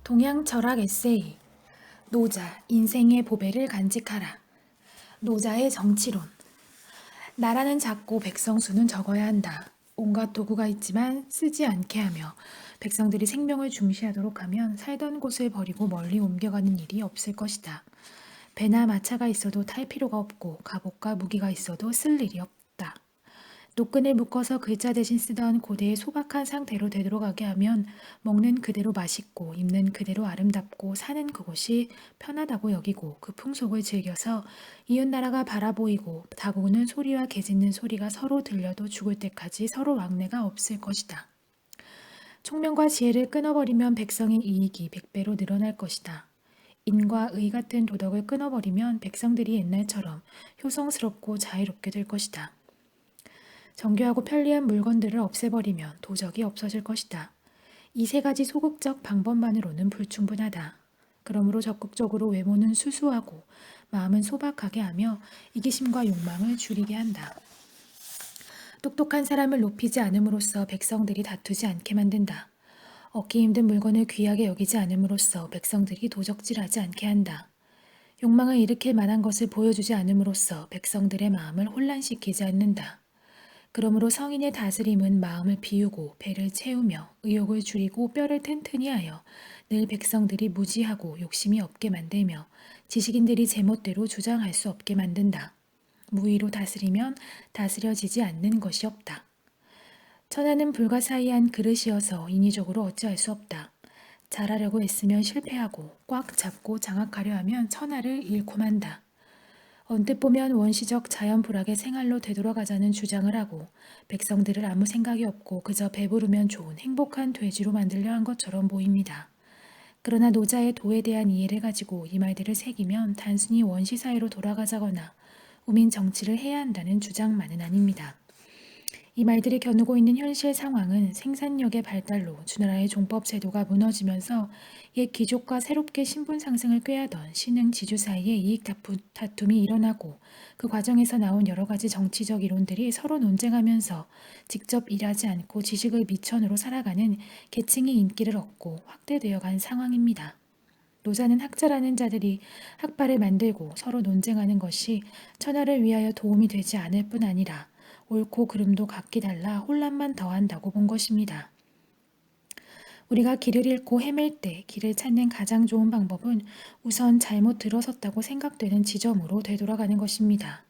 동양 철학 에세이 노자 인생의 보배를 간직하라. 노자의 정치론. 나라는 작고 백성수는 적어야 한다. 온갖 도구가 있지만 쓰지 않게 하며 백성들이 생명을 중시하도록 하면 살던 곳을 버리고 멀리 옮겨가는 일이 없을 것이다. 배나 마차가 있어도 탈 필요가 없고 갑옷과 무기가 있어도 쓸 일이 없다. 노끈을 묶어서 글자 대신 쓰던 고대의 소박한 상태로 되돌아가게 하면 먹는 그대로 맛있고 입는 그대로 아름답고 사는 그곳이 편하다고 여기고 그 풍속을 즐겨서 이웃나라가 바라보이고 다구는 소리와 개 짖는 소리가 서로 들려도 죽을 때까지 서로 왕래가 없을 것이다. 총명과 지혜를 끊어버리면 백성의 이익이 100배로 늘어날 것이다. 인과 의 같은 도덕을 끊어버리면 백성들이 옛날처럼 효성스럽고 자유롭게 될 것이다. 정교하고 편리한 물건들을 없애버리면 도적이 없어질 것이다. 이 세 가지 소극적 방법만으로는 불충분하다. 그러므로 적극적으로 외모는 수수하고 마음은 소박하게 하며 이기심과 욕망을 줄이게 한다. 똑똑한 사람을 높이지 않음으로써 백성들이 다투지 않게 만든다. 얻기 힘든 물건을 귀하게 여기지 않음으로써 백성들이 도적질하지 않게 한다. 욕망을 일으킬 만한 것을 보여주지 않음으로써 백성들의 마음을 혼란시키지 않는다. 그러므로 성인의 다스림은 마음을 비우고 배를 채우며 의욕을 줄이고 뼈를 튼튼히 하여 늘 백성들이 무지하고 욕심이 없게 만들며 지식인들이 제멋대로 주장할 수 없게 만든다. 무의로 다스리면 다스려지지 않는 것이 없다. 천하는 불가사의한 그릇이어서 인위적으로 어찌할 수 없다. 잘하려고 애쓰면 실패하고 꽉 잡고 장악하려 하면 천하를 잃고 만다. 언뜻 보면 원시적 자연불학의 생활로 되돌아가자는 주장을 하고 백성들을 아무 생각이 없고 그저 배부르면 좋은 행복한 돼지로 만들려 한 것처럼 보입니다. 그러나 노자의 도에 대한 이해를 가지고 이 말들을 새기면 단순히 원시사회로 돌아가자거나 우민 정치를 해야 한다는 주장만은 아닙니다. 이 말들이 겨누고 있는 현실 상황은 생산력의 발달로 주나라의 종법 제도가 무너지면서 옛 귀족과 새롭게 신분 상승을 꾀하던 신흥 지주 사이에 이익 다툼이 일어나고 그 과정에서 나온 여러 가지 정치적 이론들이 서로 논쟁하면서 직접 일하지 않고 지식을 미천으로 살아가는 계층이 인기를 얻고 확대되어 간 상황입니다. 노자는 학자라는 자들이 학파를 만들고 서로 논쟁하는 것이 천하를 위하여 도움이 되지 않을 뿐 아니라 옳고 그름도 각기 달라 혼란만 더한다고 본 것입니다. 우리가 길을 잃고 헤맬 때 길을 찾는 가장 좋은 방법은 우선 잘못 들어섰다고 생각되는 지점으로 되돌아가는 것입니다.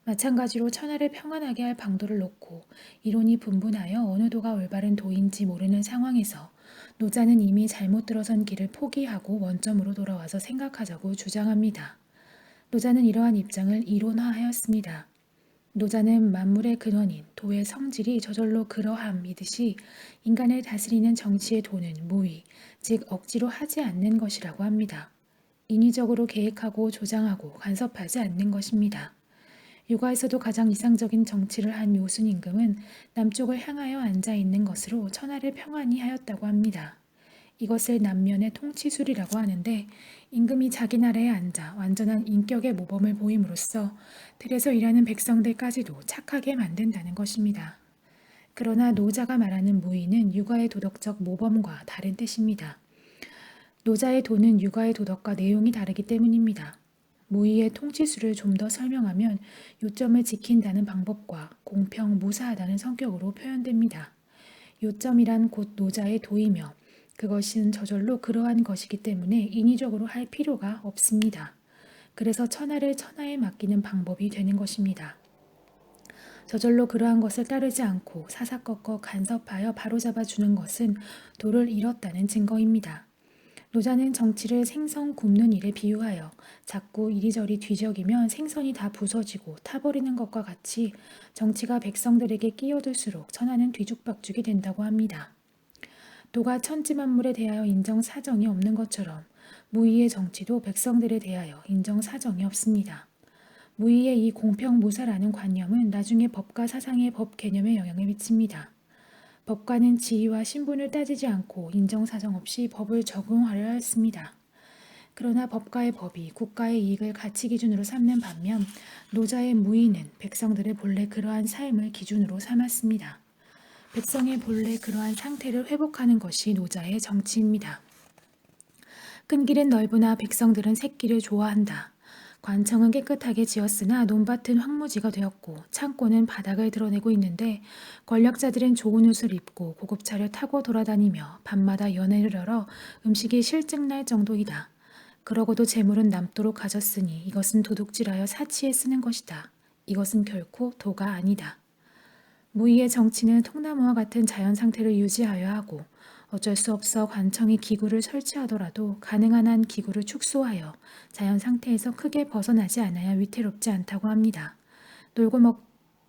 마찬가지로 천하를 평안하게 할 방도를 놓고 이론이 분분하여 어느 도가 올바른 도인지 모르는 상황에서 노자는 이미 잘못 들어선 길을 포기하고 원점으로 돌아와서 생각하자고 주장합니다. 노자는 이러한 입장을 이론화하였습니다. 노자는 만물의 근원인 도의 성질이 저절로 그러함이듯이 인간을 다스리는 정치의 도는 무의, 즉 억지로 하지 않는 것이라고 합니다. 인위적으로 계획하고 조장하고 간섭하지 않는 것입니다. 육아에서도 가장 이상적인 정치를 한 요순 임금은 남쪽을 향하여 앉아 있는 것으로 천하를 평안히 하였다고 합니다. 이것을 남면의 통치술이라고 하는데 임금이 자기 나라에 앉아 완전한 인격의 모범을 보임으로써 들에서 일하는 백성들까지도 착하게 만든다는 것입니다. 그러나 노자가 말하는 무의는 육아의 도덕적 모범과 다른 뜻입니다. 노자의 도는 육아의 도덕과 내용이 다르기 때문입니다. 무의의 통치술을 좀 더 설명하면 요점을 지킨다는 방법과 공평, 무사하다는 성격으로 표현됩니다. 요점이란 곧 노자의 도이며 그것은 저절로 그러한 것이기 때문에 인위적으로 할 필요가 없습니다. 그래서 천하를 천하에 맡기는 방법이 되는 것입니다. 저절로 그러한 것을 따르지 않고 사사건건 간섭하여 바로잡아 주는 것은 도를 잃었다는 증거입니다. 노자는 정치를 생선 굽는 일에 비유하여 자꾸 이리저리 뒤적이면 생선이 다 부서지고 타버리는 것과 같이 정치가 백성들에게 끼어들수록 천하는 뒤죽박죽이 된다고 합니다. 도가 천지만물에 대하여 인정사정이 없는 것처럼 무의의 정치도 백성들에 대하여 인정사정이 없습니다. 무의의 이 공평무사라는 관념은 나중에 법과 사상의 법 개념에 영향을 미칩니다. 법관은 지위와 신분을 따지지 않고 인정사정 없이 법을 적용하려 했습니다. 그러나 법과의 법이 국가의 이익을 가치 기준으로 삼는 반면 노자의 무의는 백성들의 본래 그러한 삶을 기준으로 삼았습니다. 백성의 본래 그러한 상태를 회복하는 것이 노자의 정치입니다. 큰 길은 넓으나 백성들은 샛길을 좋아한다. 관청은 깨끗하게 지었으나 논밭은 황무지가 되었고 창고는 바닥을 드러내고 있는데 권력자들은 좋은 옷을 입고 고급차를 타고 돌아다니며 밤마다 연회를 열어 음식이 실증날 정도이다. 그러고도 재물은 남도록 가졌으니 이것은 도둑질하여 사치에 쓰는 것이다. 이것은 결코 도가 아니다. 무의의 정치는 통나무와 같은 자연 상태를 유지하여야 하고 어쩔 수 없어 관청이 기구를 설치하더라도 가능한 한 기구를 축소하여 자연 상태에서 크게 벗어나지 않아야 위태롭지 않다고 합니다. 놀고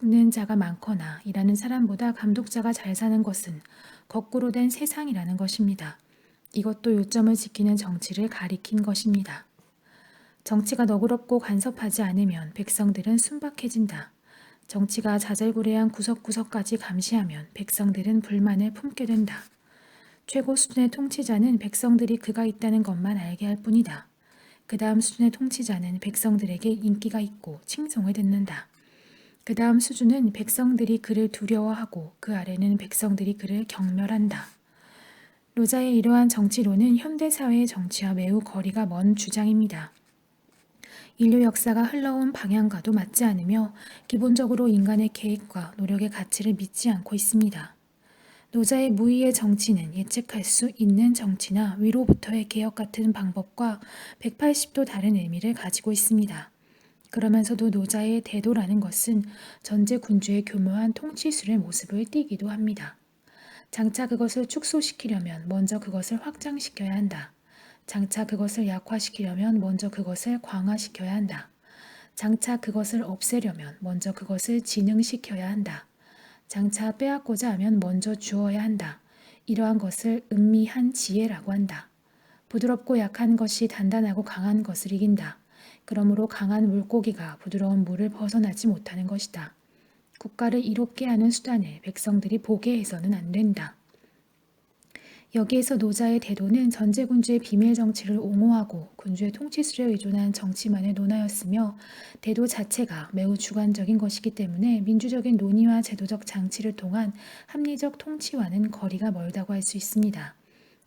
먹는 자가 많거나 일하는 사람보다 감독자가 잘 사는 것은 거꾸로 된 세상이라는 것입니다. 이것도 요점을 지키는 정치를 가리킨 것입니다. 정치가 너그럽고 간섭하지 않으면 백성들은 순박해진다. 정치가 자잘구레한 구석구석까지 감시하면 백성들은 불만을 품게 된다. 최고 수준의 통치자는 백성들이 그가 있다는 것만 알게 할 뿐이다. 그 다음 수준의 통치자는 백성들에게 인기가 있고 칭송을 듣는다. 그 다음 수준은 백성들이 그를 두려워하고 그 아래는 백성들이 그를 경멸한다. 노자의 이러한 정치론은 현대사회의 정치와 매우 거리가 먼 주장입니다. 인류 역사가 흘러온 방향과도 맞지 않으며 기본적으로 인간의 계획과 노력의 가치를 믿지 않고 있습니다. 노자의 무의의 정치는 예측할 수 있는 정치나 위로부터의 개혁 같은 방법과 180도 다른 의미를 가지고 있습니다. 그러면서도 노자의 대도라는 것은 전제 군주의 교묘한 통치술의 모습을 띠기도 합니다. 장차 그것을 축소시키려면 먼저 그것을 확장시켜야 한다. 장차 그것을 약화시키려면 먼저 그것을 강화시켜야 한다. 장차 그것을 없애려면 먼저 그것을 진흥시켜야 한다. 장차 빼앗고자 하면 먼저 주어야 한다. 이러한 것을 은미한 지혜라고 한다. 부드럽고 약한 것이 단단하고 강한 것을 이긴다. 그러므로 강한 물고기가 부드러운 물을 벗어나지 못하는 것이다. 국가를 이롭게 하는 수단을 백성들이 보게 해서는 안 된다. 여기에서 노자의 대도는 전제군주의 비밀 정치를 옹호하고 군주의 통치술에 의존한 정치만을 논하였으며 대도 자체가 매우 주관적인 것이기 때문에 민주적인 논의와 제도적 장치를 통한 합리적 통치와는 거리가 멀다고 할 수 있습니다.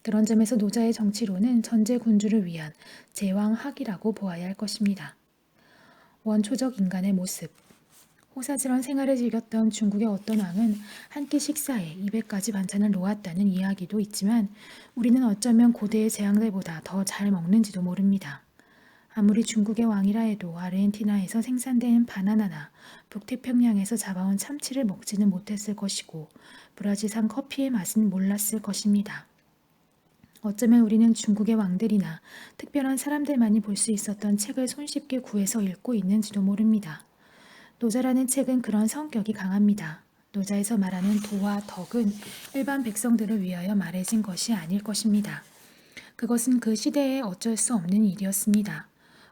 그런 점에서 노자의 정치론은 전제군주를 위한 제왕학이라고 보아야 할 것입니다. 원초적 인간의 모습. 호사스런 생활을 즐겼던 중국의 어떤 왕은 한 끼 식사에 200가지 반찬을 놓았다는 이야기도 있지만 우리는 어쩌면 고대의 제왕들보다 더 잘 먹는지도 모릅니다. 아무리 중국의 왕이라 해도 아르헨티나에서 생산된 바나나나 북태평양에서 잡아온 참치를 먹지는 못했을 것이고 브라질산 커피의 맛은 몰랐을 것입니다. 어쩌면 우리는 중국의 왕들이나 특별한 사람들만이 볼 수 있었던 책을 손쉽게 구해서 읽고 있는지도 모릅니다. 노자라는 책은 그런 성격이 강합니다. 노자에서 말하는 도와 덕은 일반 백성들을 위하여 말해진 것이 아닐 것입니다. 그것은 그 시대에 어쩔 수 없는 일이었습니다.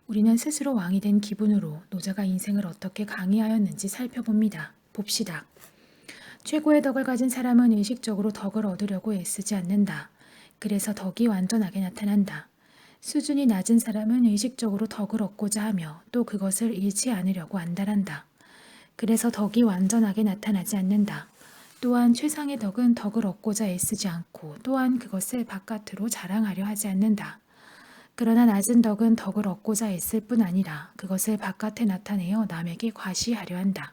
우리는 스스로 왕이 된 기분으로 노자가 인생을 어떻게 강의하였는지 살펴봅니다. 봅시다. 최고의 덕을 가진 사람은 의식적으로 덕을 얻으려고 애쓰지 않는다. 그래서 덕이 완전하게 나타난다. 수준이 낮은 사람은 의식적으로 덕을 얻고자 하며 또 그것을 잃지 않으려고 안달한다. 그래서 덕이 완전하게 나타나지 않는다. 또한 최상의 덕은 덕을 얻고자 애쓰지 않고 또한 그것을 바깥으로 자랑하려 하지 않는다. 그러나 낮은 덕은 덕을 얻고자 애쓸 뿐 아니라 그것을 바깥에 나타내어 남에게 과시하려 한다.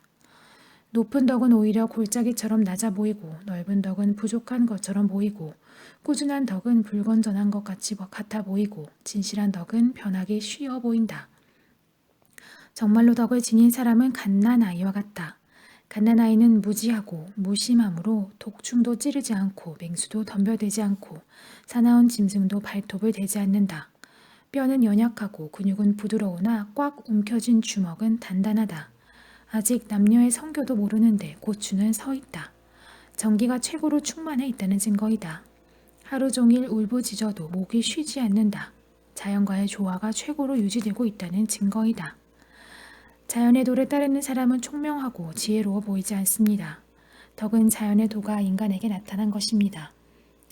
높은 덕은 오히려 골짜기처럼 낮아 보이고 넓은 덕은 부족한 것처럼 보이고 꾸준한 덕은 불건전한 것 같아 보이고 진실한 덕은 변하기 쉬워 보인다. 정말로 덕을 지닌 사람은 갓난아이와 같다. 갓난아이는 무지하고 무심함으로 독충도 찌르지 않고 맹수도 덤벼들지 않고 사나운 짐승도 발톱을 대지 않는다. 뼈는 연약하고 근육은 부드러우나 꽉 움켜쥔 주먹은 단단하다. 아직 남녀의 성교도 모르는데 고추는 서 있다. 정기가 최고로 충만해 있다는 증거이다. 하루 종일 울부짖어도 목이 쉬지 않는다. 자연과의 조화가 최고로 유지되고 있다는 증거이다. 자연의 도를 따르는 사람은 총명하고 지혜로워 보이지 않습니다. 덕은 자연의 도가 인간에게 나타난 것입니다.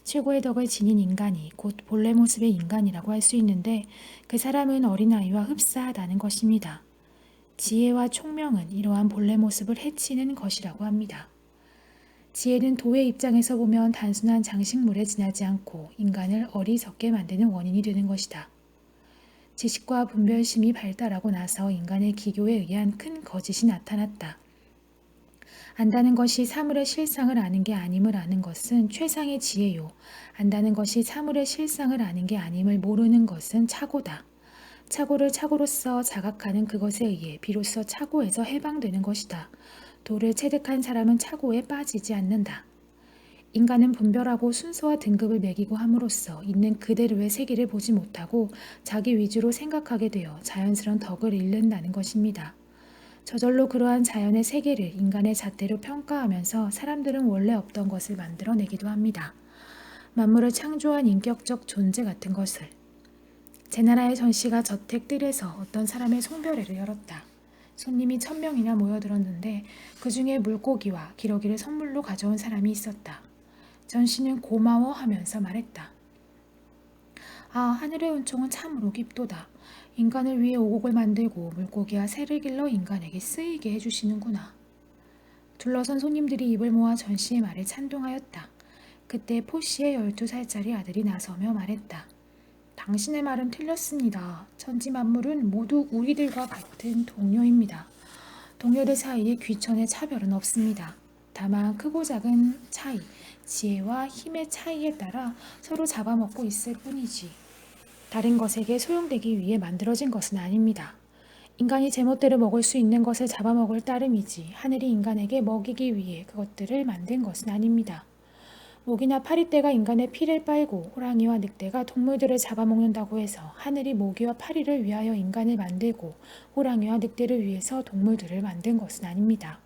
최고의 덕을 지닌 인간이 곧 본래 모습의 인간이라고 할 수 있는데 그 사람은 어린아이와 흡사하다는 것입니다. 지혜와 총명은 이러한 본래 모습을 해치는 것이라고 합니다. 지혜는 도의 입장에서 보면 단순한 장식물에 지나지 않고 인간을 어리석게 만드는 원인이 되는 것이다. 지식과 분별심이 발달하고 나서 인간의 기교에 의한 큰 거짓이 나타났다. 안다는 것이 사물의 실상을 아는 게 아님을 아는 것은 최상의 지혜요. 안다는 것이 사물의 실상을 아는 게 아님을 모르는 것은 착오다. 착오를 착오로서 자각하는 그것에 의해 비로소 착오에서 해방되는 것이다. 도를 체득한 사람은 착오에 빠지지 않는다. 인간은 분별하고 순서와 등급을 매기고 함으로써 있는 그대로의 세계를 보지 못하고 자기 위주로 생각하게 되어 자연스러운 덕을 잃는다는 것입니다. 저절로 그러한 자연의 세계를 인간의 잣대로 평가하면서 사람들은 원래 없던 것을 만들어내기도 합니다. 만물을 창조한 인격적 존재 같은 것을. 제나라의 전씨가 저택 뜰에서 어떤 사람의 송별회를 열었다. 손님이 1000명이나 모여들었는데 그 중에 물고기와 기러기를 선물로 가져온 사람이 있었다. 전씨는 고마워하면서 말했다. 아, 하늘의 은총은 참으로 깊도다. 인간을 위해 오곡을 만들고 물고기와 새를 길러 인간에게 쓰이게 해주시는구나. 둘러선 손님들이 입을 모아 전씨의 말에 찬동하였다. 그때 포씨의 12살짜리 아들이 나서며 말했다. 당신의 말은 틀렸습니다. 천지 만물은 모두 우리들과 같은 동료입니다. 동료들 사이에 귀천의 차별은 없습니다. 다만 크고 작은 차이, 지혜와 힘의 차이에 따라 서로 잡아먹고 있을 뿐이지. 다른 것에게 소용되기 위해 만들어진 것은 아닙니다. 인간이 제멋대로 먹을 수 있는 것을 잡아먹을 따름이지 하늘이 인간에게 먹이기 위해 그것들을 만든 것은 아닙니다. 모기나 파리떼가 인간의 피를 빨고 호랑이와 늑대가 동물들을 잡아먹는다고 해서 하늘이 모기와 파리를 위하여 인간을 만들고 호랑이와 늑대를 위해서 동물들을 만든 것은 아닙니다.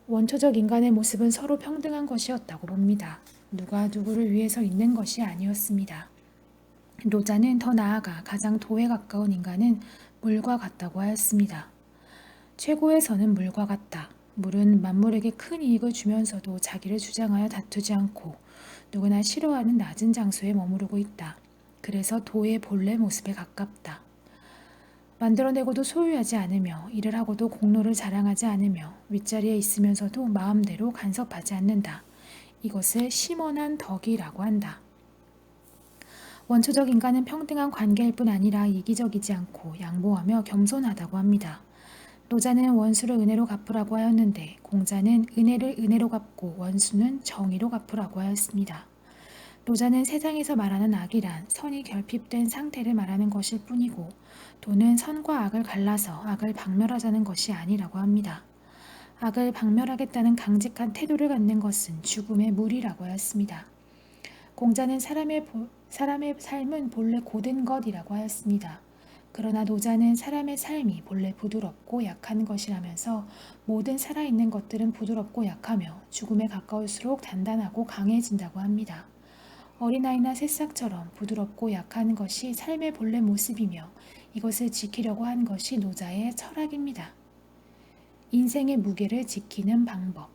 원초적 인간의 모습은 서로 평등한 것이었다고 봅니다. 누가 누구를 위해서 있는 것이 아니었습니다. 노자는 더 나아가 가장 도에 가까운 인간은 물과 같다고 하였습니다. 최고의 선은 물과 같다. 물은 만물에게 큰 이익을 주면서도 자기를 주장하여 다투지 않고 누구나 싫어하는 낮은 장소에 머무르고 있다. 그래서 도의 본래 모습에 가깝다. 만들어내고도 소유하지 않으며 일을 하고도 공로를 자랑하지 않으며 윗자리에 있으면서도 마음대로 간섭하지 않는다. 이것을 심원한 덕이라고 한다. 원초적 인간은 평등한 관계일 뿐 아니라 이기적이지 않고 양보하며 겸손하다고 합니다. 노자는 원수를 은혜로 갚으라고 하였는데 공자는 은혜를 은혜로 갚고 원수는 정의로 갚으라고 하였습니다. 노자는 세상에서 말하는 악이란 선이 결핍된 상태를 말하는 것일 뿐이고 도는 선과 악을 갈라서 악을 박멸하자는 것이 아니라고 합니다. 악을 박멸하겠다는 강직한 태도를 갖는 것은 죽음의 물이라고 하였습니다. 공자는 사람의 삶은 본래 고든 것이라고 하였습니다. 그러나 노자는 사람의 삶이 본래 부드럽고 약한 것이라면서 모든 살아있는 것들은 부드럽고 약하며 죽음에 가까울수록 단단하고 강해진다고 합니다. 어린아이나 새싹처럼 부드럽고 약한 것이 삶의 본래 모습이며 이것을 지키려고 한 것이 노자의 철학입니다. 인생의 무게를 지키는 방법.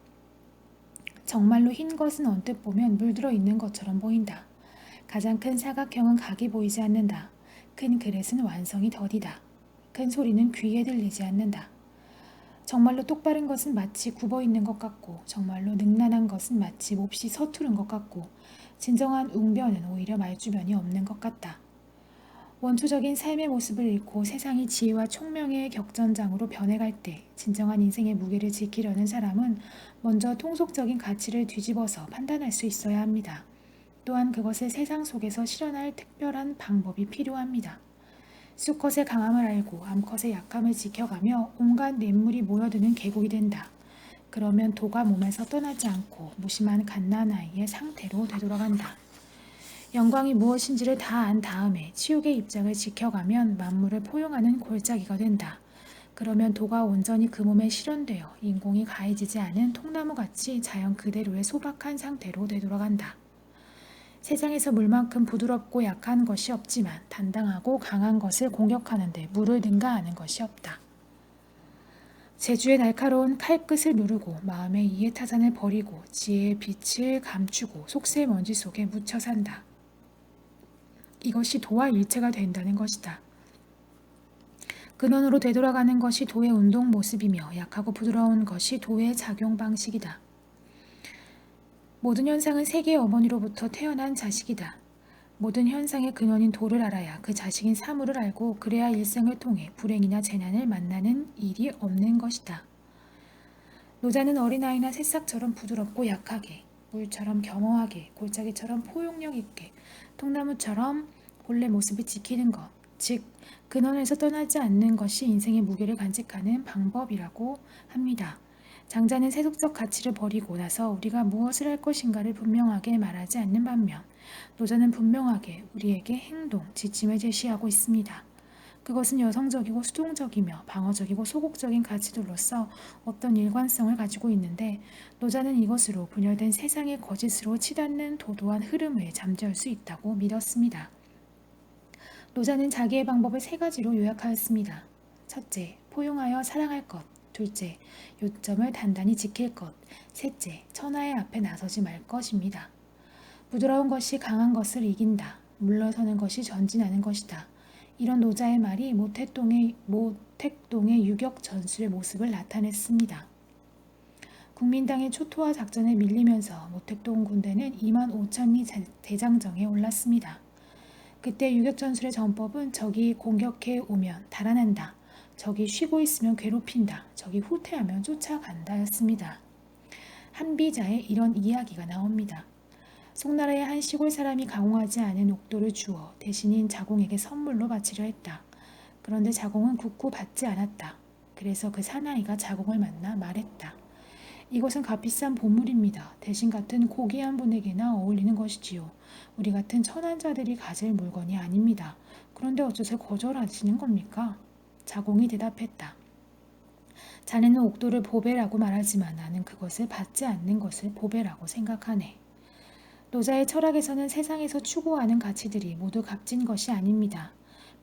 정말로 흰 것은 언뜻 보면 물들어 있는 것처럼 보인다. 가장 큰 사각형은 각이 보이지 않는다. 큰 그릇은 완성이 더디다. 큰 소리는 귀에 들리지 않는다. 정말로 똑바른 것은 마치 굽어 있는 것 같고 정말로 능란한 것은 마치 몹시 서투른 것 같고 진정한 웅변은 오히려 말주변이 없는 것 같다. 원초적인 삶의 모습을 잃고 세상이 지혜와 총명의 격전장으로 변해갈 때 진정한 인생의 무게를 지키려는 사람은 먼저 통속적인 가치를 뒤집어서 판단할 수 있어야 합니다. 또한 그것을 세상 속에서 실현할 특별한 방법이 필요합니다. 수컷의 강함을 알고 암컷의 약함을 지켜가며 온갖 냇물이 모여드는 계곡이 된다. 그러면 도가 몸에서 떠나지 않고 무심한 갓난아이의 상태로 되돌아간다. 영광이 무엇인지를 다 안 다음에 치욕의 입장을 지켜가면 만물을 포용하는 골짜기가 된다. 그러면 도가 온전히 그 몸에 실현되어 인공이 가해지지 않은 통나무같이 자연 그대로의 소박한 상태로 되돌아간다. 세상에서 물만큼 부드럽고 약한 것이 없지만 단단하고 강한 것을 공격하는데 물을 능가하는 것이 없다. 제주의 날카로운 칼끝을 누르고 마음의 이해타산을 버리고 지혜의 빛을 감추고 속세먼지 속에 묻혀 산다. 이것이 도와 일체가 된다는 것이다. 근원으로 되돌아가는 것이 도의 운동 모습이며 약하고 부드러운 것이 도의 작용 방식이다. 모든 현상은 세계의 어머니로부터 태어난 자식이다. 모든 현상의 근원인 도를 알아야 그 자식인 사물을 알고 그래야 일생을 통해 불행이나 재난을 만나는 일이 없는 것이다. 노자는 어린아이나 새싹처럼 부드럽고 약하게, 물처럼 겸허하게, 골짜기처럼 포용력 있게, 통나무처럼 본래 모습을 지키는 것, 즉 근원에서 떠나지 않는 것이 인생의 무게를 간직하는 방법이라고 합니다. 장자는 세속적 가치를 버리고 나서 우리가 무엇을 할 것인가를 분명하게 말하지 않는 반면 노자는 분명하게 우리에게 행동, 지침을 제시하고 있습니다. 그것은 여성적이고 수동적이며 방어적이고 소극적인 가치들로서 어떤 일관성을 가지고 있는데 노자는 이것으로 분열된 세상의 거짓으로 치닫는 도도한 흐름을 잠재울 수 있다고 믿었습니다. 노자는 자기의 방법을 세 가지로 요약하였습니다. 첫째, 포용하여 사랑할 것. 둘째, 요점을 단단히 지킬 것. 셋째, 천하의 앞에 나서지 말 것입니다. 부드러운 것이 강한 것을 이긴다. 물러서는 것이 전진하는 것이다. 이런 노자의 말이 모택동의 유격 전술의 모습을 나타냈습니다. 국민당의 초토화 작전에 밀리면서 모택동 군대는 2만 5천리 대장정에 올랐습니다. 그때 유격 전술의 전법은 적이 공격해 오면 달아난다. 적이 쉬고 있으면 괴롭힌다. 적이 후퇴하면 쫓아간다였습니다. 한비자에 이런 이야기가 나옵니다. 송나라의 한 시골 사람이 가공하지 않은 옥도를 주어 대신인 자공에게 선물로 바치려 했다. 그런데 자공은 굳고 받지 않았다. 그래서 그 사나이가 자공을 만나 말했다. 이것은 값비싼 보물입니다. 대신 같은 고귀한 분에게나 어울리는 것이지요. 우리 같은 천한 자들이 가질 물건이 아닙니다. 그런데 어째서 거절하시는 겁니까? 자공이 대답했다. 자네는 옥도를 보배라고 말하지만 나는 그것을 받지 않는 것을 보배라고 생각하네. 노자의 철학에서는 세상에서 추구하는 가치들이 모두 값진 것이 아닙니다.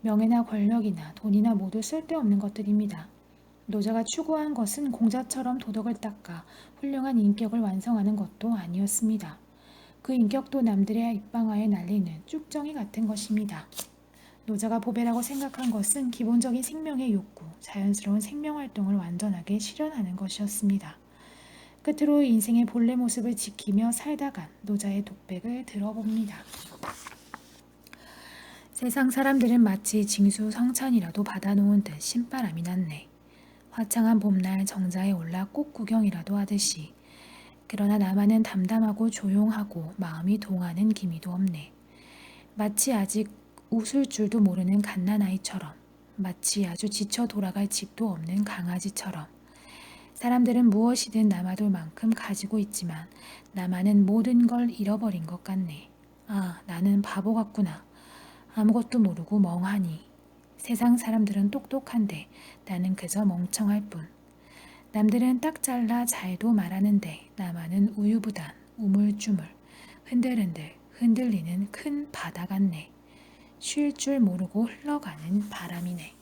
명예나 권력이나 돈이나 모두 쓸데없는 것들입니다. 노자가 추구한 것은 공자처럼 도덕을 닦아 훌륭한 인격을 완성하는 것도 아니었습니다. 그 인격도 남들의 입방아에 날리는 쭉정이 같은 것입니다. 노자가 보배라고 생각한 것은 기본적인 생명의 욕구, 자연스러운 생명활동을 완전하게 실현하는 것이었습니다. 끝으로 인생의 본래 모습을 지키며 살다간 노자의 독백을 들어봅니다. 세상 사람들은 마치 징수성찬이라도 받아놓은 듯 신바람이 났네. 화창한 봄날 정자에 올라 꽃 구경이라도 하듯이. 그러나 나만은 담담하고 조용하고 마음이 동하는 기미도 없네. 마치 아직 웃을 줄도 모르는 갓난아이처럼, 마치 아주 지쳐 돌아갈 집도 없는 강아지처럼. 사람들은 무엇이든 남아돌 만큼 가지고 있지만 나만은 모든 걸 잃어버린 것 같네. 아, 나는 바보 같구나. 아무것도 모르고 멍하니. 세상 사람들은 똑똑한데 나는 그저 멍청할 뿐. 남들은 딱 잘라 잘도 말하는데 나만은 우유부단, 우물쭈물, 흔들흔들, 흔들리는 큰 바다 같네. 쉴 줄 모르고 흘러가는 바람이네.